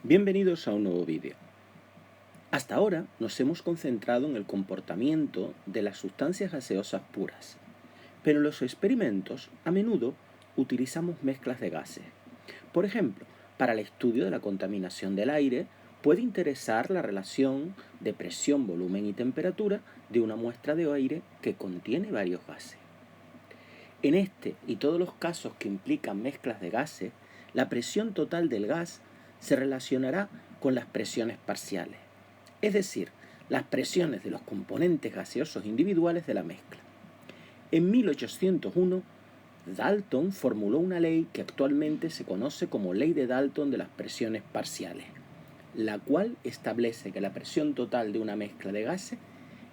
Bienvenidos a un nuevo vídeo. Hasta ahora nos hemos concentrado en el comportamiento de las sustancias gaseosas puras, pero en los experimentos a menudo utilizamos mezclas de gases. Por ejemplo, para el estudio de la contaminación del aire puede interesar la relación de presión, volumen y temperatura de una muestra de aire que contiene varios gases. En este y todos los casos que implican mezclas de gases, la presión total del gas se relacionará con las presiones parciales, es decir, las presiones de los componentes gaseosos individuales de la mezcla. En 1801, Dalton formuló una ley que actualmente se conoce como Ley de Dalton de las presiones parciales, la cual establece que la presión total de una mezcla de gases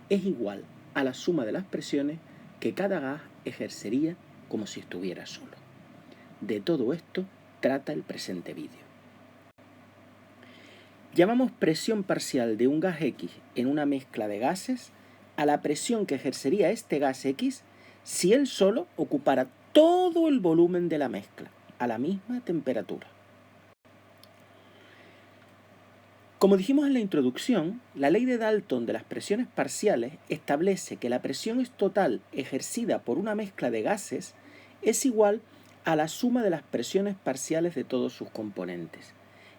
es igual a la suma de las presiones que cada gas ejercería como si estuviera solo. De todo esto trata el presente vídeo. Llamamos presión parcial de un gas X en una mezcla de gases a la presión que ejercería este gas X si él solo ocupara todo el volumen de la mezcla a la misma temperatura. Como dijimos en la introducción, la ley de Dalton de las presiones parciales establece que la presión total ejercida por una mezcla de gases es igual a la suma de las presiones parciales de todos sus componentes,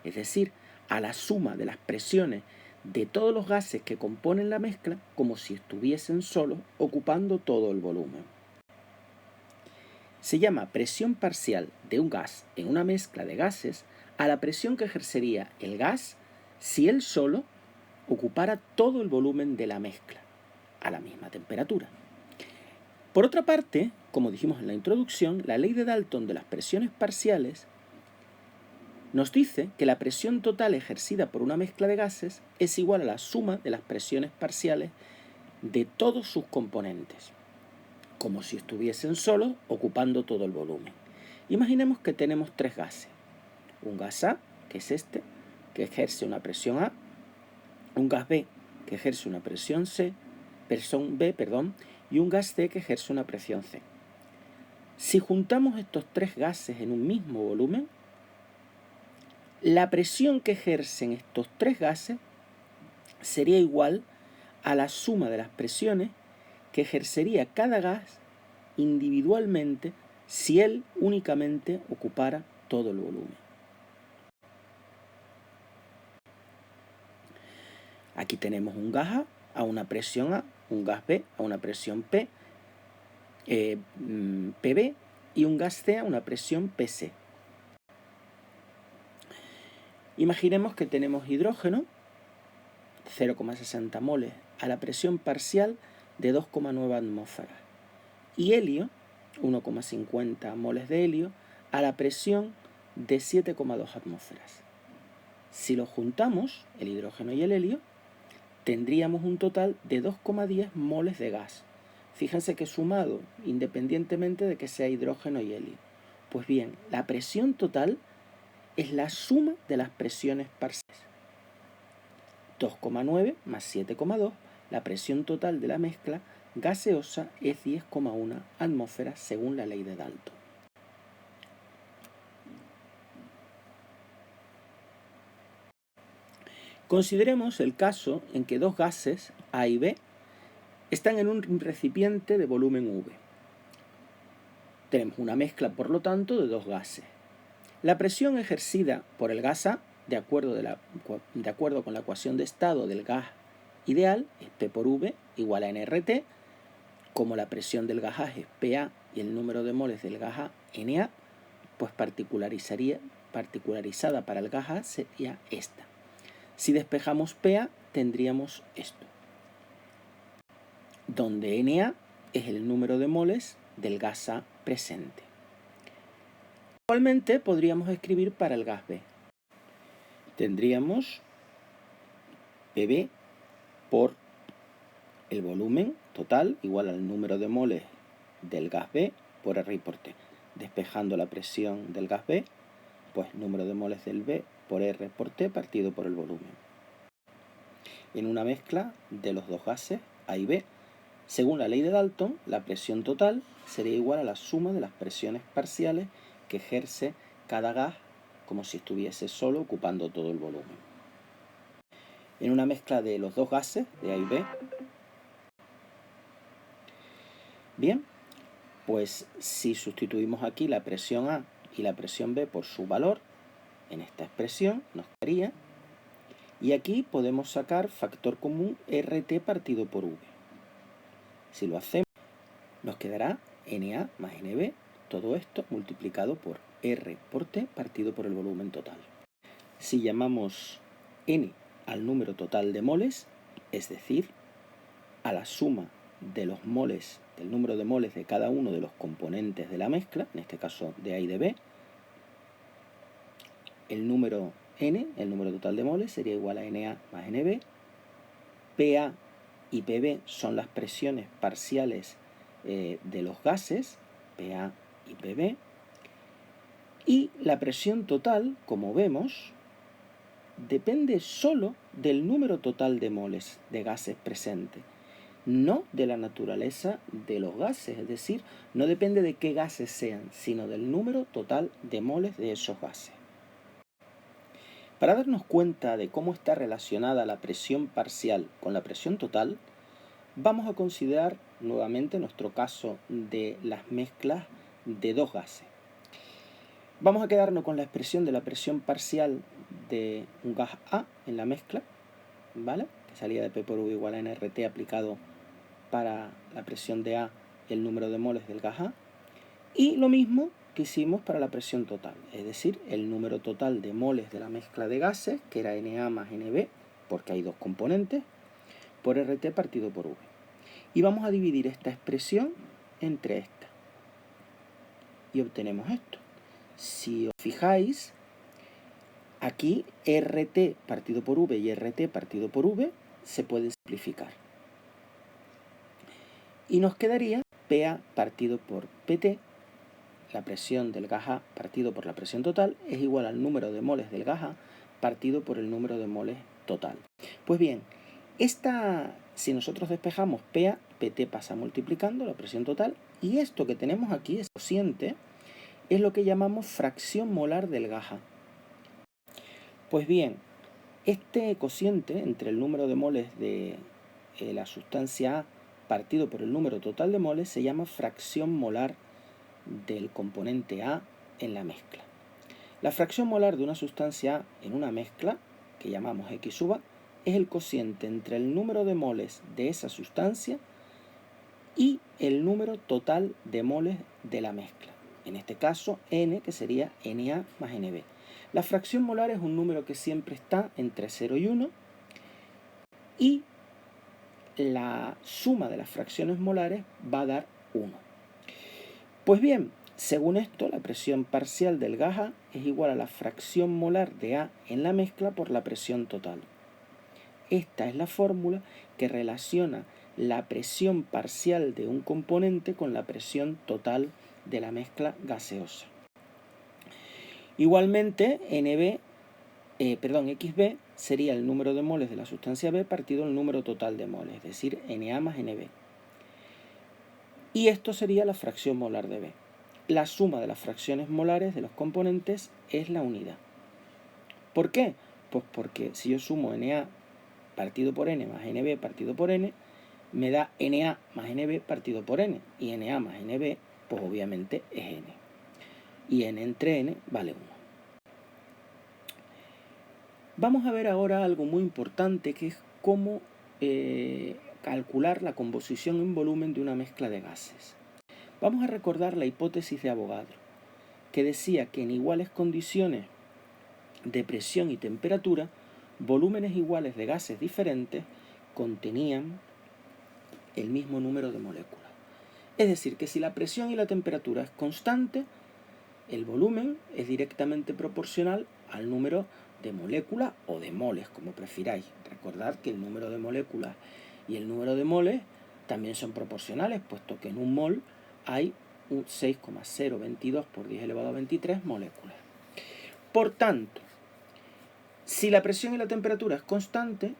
es decir, a la suma de las presiones de todos los gases que componen la mezcla como si estuviesen solos ocupando todo el volumen. Se llama presión parcial de un gas en una mezcla de gases a la presión que ejercería el gas si él solo ocupara todo el volumen de la mezcla a la misma temperatura. Por otra parte, como dijimos en la introducción, la ley de Dalton de las presiones parciales nos dice que la presión total ejercida por una mezcla de gases es igual a la suma de las presiones parciales de todos sus componentes, como si estuviesen solos ocupando todo el volumen. Imaginemos que tenemos tres gases. Un gas A, que es este, que ejerce una presión A, un gas B, que ejerce una presión B, y un gas C, que ejerce una presión C. Si juntamos estos tres gases en un mismo volumen, la presión que ejercen estos tres gases sería igual a la suma de las presiones que ejercería cada gas individualmente si él únicamente ocupara todo el volumen. Aquí tenemos un gas a una presión A, un gas B a una presión PB y un gas C a una presión PC. Imaginemos que tenemos hidrógeno, 0,60 moles a la presión parcial de 2,9 atmósferas y helio, 1,50 moles de helio a la presión de 7,2 atmósferas. Si los juntamos, el hidrógeno y el helio, tendríamos un total de 2,10 moles de gas. Fíjense que sumado, independientemente de que sea hidrógeno y helio. Pues bien, la presión total es la suma de las presiones parciales. 2,9 más 7,2, la presión total de la mezcla gaseosa es 10,1 atmósferas según la ley de Dalton. Consideremos el caso en que dos gases, A y B, están en un recipiente de volumen V. Tenemos una mezcla, por lo tanto, de dos gases. La presión ejercida por el gas A, de acuerdo con la ecuación de estado del gas ideal, es P por V igual a nRT. Como la presión del gas A es PA y el número de moles del gas A NA, pues particularizada para el gas A sería esta. Si despejamos PA, tendríamos esto, donde Na es el número de moles del gas A presente. Igualmente podríamos escribir para el gas B. Tendríamos PB por el volumen total igual al número de moles del gas B por R por T. Despejando la presión del gas B, pues número de moles del B por R por T partido por el volumen. En una mezcla de los dos gases A y B, según la ley de Dalton, la presión total sería igual a la suma de las presiones parciales que ejerce cada gas como si estuviese solo ocupando todo el volumen. En una mezcla de los dos gases, de A y B, bien, pues si sustituimos aquí la presión A y la presión B por su valor, en esta expresión nos quedaría, y aquí podemos sacar factor común RT partido por V. Si lo hacemos, nos quedará Na más Nb, todo esto multiplicado por R por T partido por el volumen total. Si llamamos N al número total de moles, es decir, a la suma de los moles, del número de moles de cada uno de los componentes de la mezcla, en este caso de A y de B, el número N, el número total de moles, sería igual a Na más Nb. PA y PB son las presiones parciales de los gases, PA y PB, y la presión total, como vemos, depende solo del número total de moles de gases presentes, no de la naturaleza de los gases, es decir, no depende de qué gases sean, sino del número total de moles de esos gases. Para darnos cuenta de cómo está relacionada la presión parcial con la presión total, vamos a considerar nuevamente nuestro caso de las mezclas de dos gases. Vamos a quedarnos con la expresión de la presión parcial de un gas A en la mezcla, ¿vale? Que salía de P por V igual a nRT aplicado para la presión de A el número de moles del gas A. Y lo mismo que hicimos para la presión total, es decir, el número total de moles de la mezcla de gases, que era Na más Nb, porque hay dos componentes, por RT partido por V. Y vamos a dividir esta expresión entre esta. Y obtenemos esto. Si os fijáis, aquí RT partido por V y RT partido por V se puede simplificar. Y nos quedaría PA partido por PT, la presión del gas A partido por la presión total, es igual al número de moles del gas A partido por el número de moles total. Pues bien, si nosotros despejamos PA, PT pasa multiplicando la presión total, y esto que tenemos aquí, es cociente, es lo que llamamos fracción molar del gas A. Pues bien, este cociente entre el número de moles de la sustancia A partido por el número total de moles se llama fracción molar del componente A en la mezcla. La fracción molar de una sustancia A en una mezcla, que llamamos X sub A, es el cociente entre el número de moles de esa sustancia y el número total de moles de la mezcla. En este caso, N, que sería Na más Nb. La fracción molar es un número que siempre está entre 0 y 1, y la suma de las fracciones molares va a dar 1. Pues bien, según esto, la presión parcial del gas A es igual a la fracción molar de A en la mezcla por la presión total. Esta es la fórmula que relaciona la presión parcial de un componente con la presión total de la mezcla gaseosa. Igualmente, XB sería el número de moles de la sustancia B partido el número total de moles, es decir, Na más Nb. Y esto sería la fracción molar de B. La suma de las fracciones molares de los componentes es la unidad. ¿Por qué? Pues porque si yo sumo Na partido por N más Nb partido por N, me da Na más Nb partido por N. Y Na más Nb, pues obviamente es N. Y N entre N vale 1. Vamos a ver ahora algo muy importante, que es cómo calcular la composición en volumen de una mezcla de gases. Vamos a recordar la hipótesis de Avogadro, que decía que en iguales condiciones de presión y temperatura, volúmenes iguales de gases diferentes contenían el mismo número de moléculas. Es decir, que si la presión y la temperatura es constante, el volumen es directamente proporcional al número de moléculas o de moles, como prefiráis. Recordad que el número de moléculas y el número de moles también son proporcionales, puesto que en un mol hay un 6,022 por 10 elevado a 23 moléculas. Por tanto, si la presión y la temperatura es constante,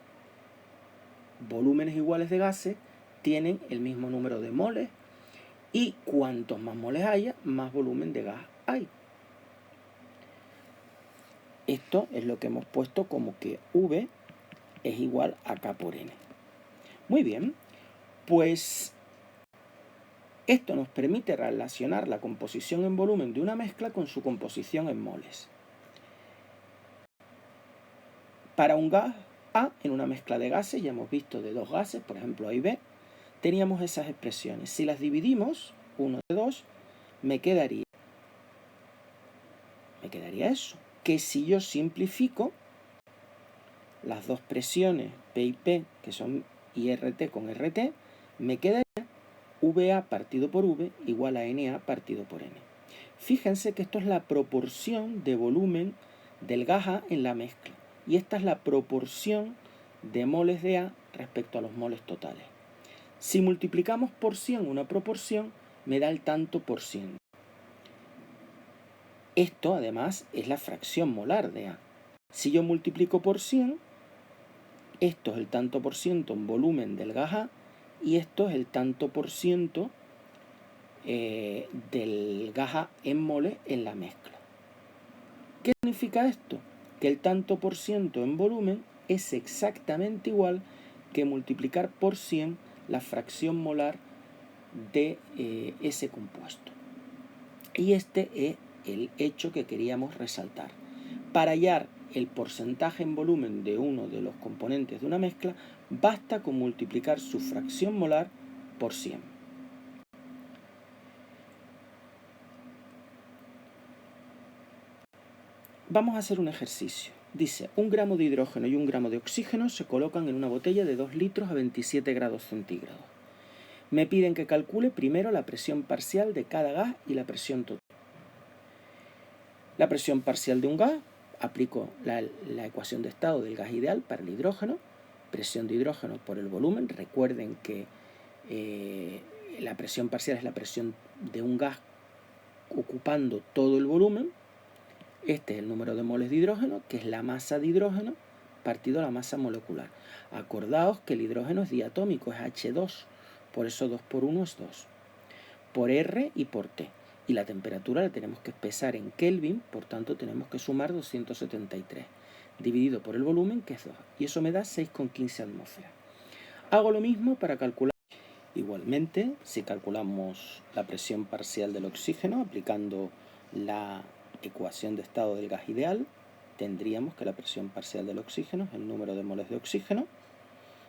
volúmenes iguales de gases tienen el mismo número de moles, y cuantos más moles haya, más volumen de gas hay. Esto es lo que hemos puesto como que V es igual a K por N. Muy bien, pues esto nos permite relacionar la composición en volumen de una mezcla con su composición en moles. Para un gas A en una mezcla de gases, ya hemos visto de dos gases, por ejemplo A y B, teníamos esas expresiones. Si las dividimos, 1 de 2, me quedaría eso, que si yo simplifico las dos presiones P y P, que son IRT con RT, me quedaría VA partido por V igual a NA partido por N. Fíjense que esto es la proporción de volumen del gas A en la mezcla. Y esta es la proporción de moles de A respecto a los moles totales. Si multiplicamos por 100 una proporción, me da el tanto por ciento. Esto, además, es la fracción molar de A. Si yo multiplico por 100, esto es el tanto por ciento en volumen del gas A y esto es el tanto por ciento del gas A en moles en la mezcla. ¿Qué significa esto? Que el tanto por ciento en volumen es exactamente igual que multiplicar por 100 la fracción molar de ese compuesto. Y este es el hecho que queríamos resaltar. Para hallar el porcentaje en volumen de uno de los componentes de una mezcla, basta con multiplicar su fracción molar por 100. Vamos a hacer un ejercicio. Dice, 1 gramo de hidrógeno y 1 gramo de oxígeno se colocan en una botella de 2 litros a 27 grados centígrados. Me piden que calcule primero la presión parcial de cada gas y la presión total. La presión parcial de un gas, aplico la ecuación de estado del gas ideal para el hidrógeno, presión de hidrógeno por el volumen. Recuerden que la presión parcial es la presión de un gas ocupando todo el volumen. Este es el número de moles de hidrógeno, que es la masa de hidrógeno partido a la masa molecular. Acordaos que el hidrógeno es diatómico, es H2, por eso 2 por 1 es 2, por R y por T. Y la temperatura la tenemos que expresar en Kelvin, por tanto tenemos que sumar 273, dividido por el volumen, que es 2, y eso me da 6,15 atmósferas. Hago lo mismo para calcular. Igualmente, si calculamos la presión parcial del oxígeno, aplicando la ecuación de estado del gas ideal, tendríamos que la presión parcial del oxígeno es el número de moles de oxígeno.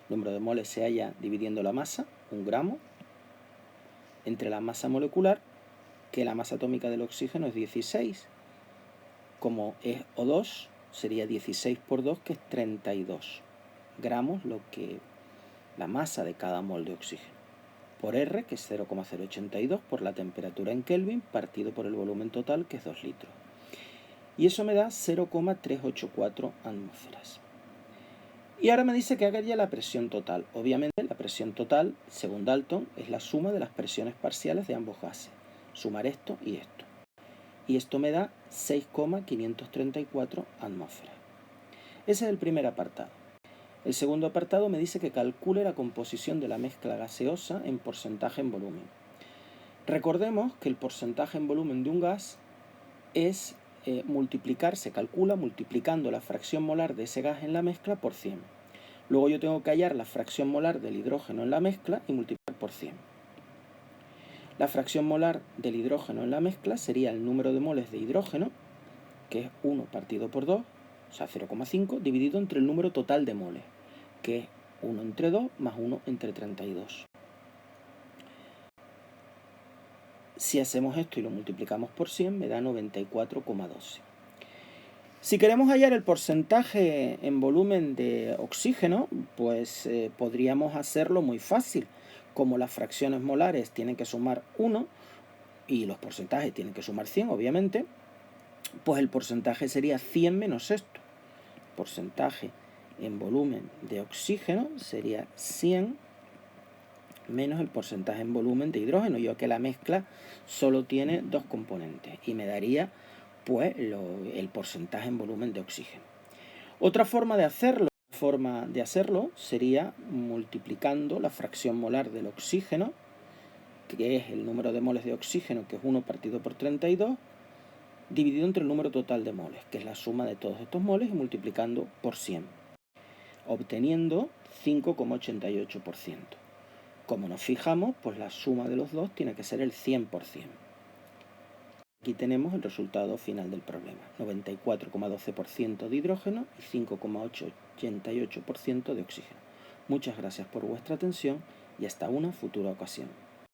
El número de moles se halla dividiendo la masa, 1 gramo, entre la masa molecular, que la masa atómica del oxígeno es 16. Como es O2, sería 16 por 2, que es 32 gramos, la masa de cada mol de oxígeno. Por R, que es 0,082, por la temperatura en Kelvin, partido por el volumen total, que es 2 litros. Y eso me da 0,384 atmósferas. Y ahora me dice que haga ya la presión total. Obviamente la presión total, según Dalton, es la suma de las presiones parciales de ambos gases. Sumar esto y esto. Y esto me da 6,534 atmósferas. Ese es el primer apartado. El segundo apartado me dice que calcule la composición de la mezcla gaseosa en porcentaje en volumen. Recordemos que el porcentaje en volumen de un gas es se calcula multiplicando la fracción molar de ese gas en la mezcla por 100. Luego yo tengo que hallar la fracción molar del hidrógeno en la mezcla y multiplicar por 100. La fracción molar del hidrógeno en la mezcla sería el número de moles de hidrógeno, que es 1 partido por 2, o sea 0,5, dividido entre el número total de moles, que es 1 entre 2 más 1 entre 32. Si hacemos esto y lo multiplicamos por 100, me da 94,12. Si queremos hallar el porcentaje en volumen de oxígeno, pues podríamos hacerlo muy fácil. Como las fracciones molares tienen que sumar 1 y los porcentajes tienen que sumar 100, obviamente, pues el porcentaje sería 100 menos esto. Porcentaje en volumen de oxígeno sería 100 menos el porcentaje en volumen de hidrógeno, ya que la mezcla solo tiene dos componentes, y me daría pues el porcentaje en volumen de oxígeno. Otra forma de hacerlo sería multiplicando la fracción molar del oxígeno, que es el número de moles de oxígeno, que es 1 partido por 32, dividido entre el número total de moles, que es la suma de todos estos moles, y multiplicando por 100, obteniendo 5,88%. Como nos fijamos, pues la suma de los dos tiene que ser el 100%. Aquí tenemos el resultado final del problema: 94,12% de hidrógeno y 5,88% de oxígeno. Muchas gracias por vuestra atención y hasta una futura ocasión.